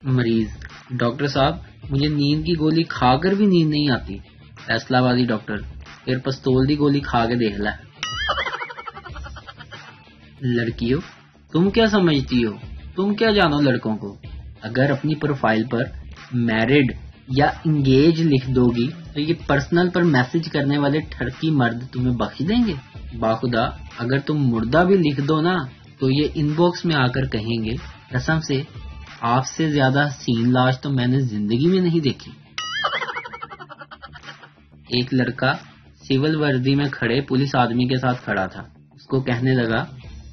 مریض: ڈاکٹر صاحب مجھے نیند کی گولی کھا کر بھی نیند نہیں آتی۔ فیصلہ بازی ڈاکٹر: پھر پستول دی گولی کھا کے دیکھ لے۔ لڑکیوں: تم کیا سمجھتی ہو؟ تم کیا جانو لڑکوں کو؟ اگر اپنی پروفائل پر میرڈ یا انگیج لکھ دو گی تو یہ پرسنل پر میسج کرنے والے ٹھڑکی مرد تمہیں بخش دیں گے؟ باخدا اگر تم مردہ بھی لکھ دو نا تو یہ ان باکس میں آ کر کہیں گے قسم سے آپ سے زیادہ حسین لاش تو میں نے زندگی میں نہیں دیکھی۔ ایک لڑکا سول وردی میں کھڑے پولیس آدمی کے ساتھ کھڑا تھا۔ اس کو کہنے لگا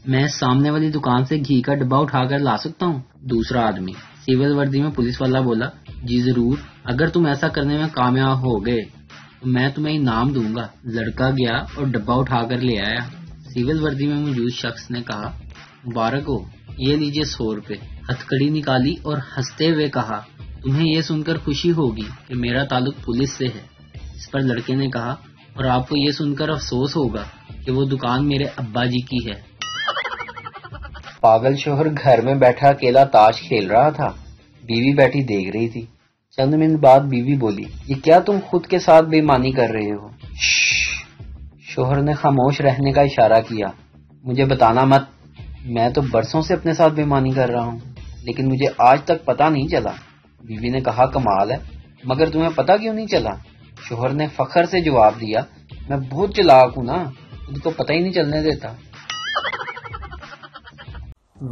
میں سامنے والی دکان سے گھی کا ڈبہ اٹھا کر لا سکتا ہوں؟ دوسرا آدمی سول وردی میں پولیس والا بولا جی ضرور، اگر تم ایسا کرنے میں کامیاب ہو گئے تو میں تمہیں انعام دوں گا۔ لڑکا گیا اور ڈبہ اٹھا کر لے آیا۔ سول وردی میں موجود شخص نے کہا مبارک ہو، یہ لیجئے 100 روپے۔ ہتھکڑی نکالی اور ہنستے ہوئے کہا تمہیں یہ سن کر خوشی ہوگی کہ میرا تعلق پولیس سے ہے۔ اس پر لڑکے نے کہا اور آپ کو یہ سن کر افسوس ہوگا کہ وہ دکان میرے ابا جی کی ہے۔ پاگل شوہر گھر میں بیٹھا اکیلا تاش کھیل رہا تھا، بیوی بیٹھی دیکھ رہی تھی۔ چند منٹ بعد بیوی بولی یہ کیا تم خود کے ساتھ بے ایمانی کر رہے ہو؟ شوہر نے خاموش رہنے کا اشارہ کیا۔ مجھے بتانا مت، میں تو برسوں سے اپنے ساتھ بے ایمانی کر رہا ہوں لیکن مجھے آج تک پتہ نہیں چلا۔ بیوی نے کہا کمال ہے، مگر تمہیں پتہ کیوں نہیں چلا؟ شوہر نے فخر سے جواب دیا میں بہت چلاک ہوں نا، خود کو پتہ ہی نہیں چلنے دیتا۔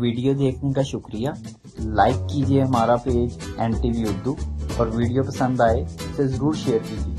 ویڈیو دیکھنے کا شکریہ۔ لائک کیجیے ہمارا پیج NTV اردو، اور ویڈیو پسند آئے اسے ضرور شیئر کیجیے۔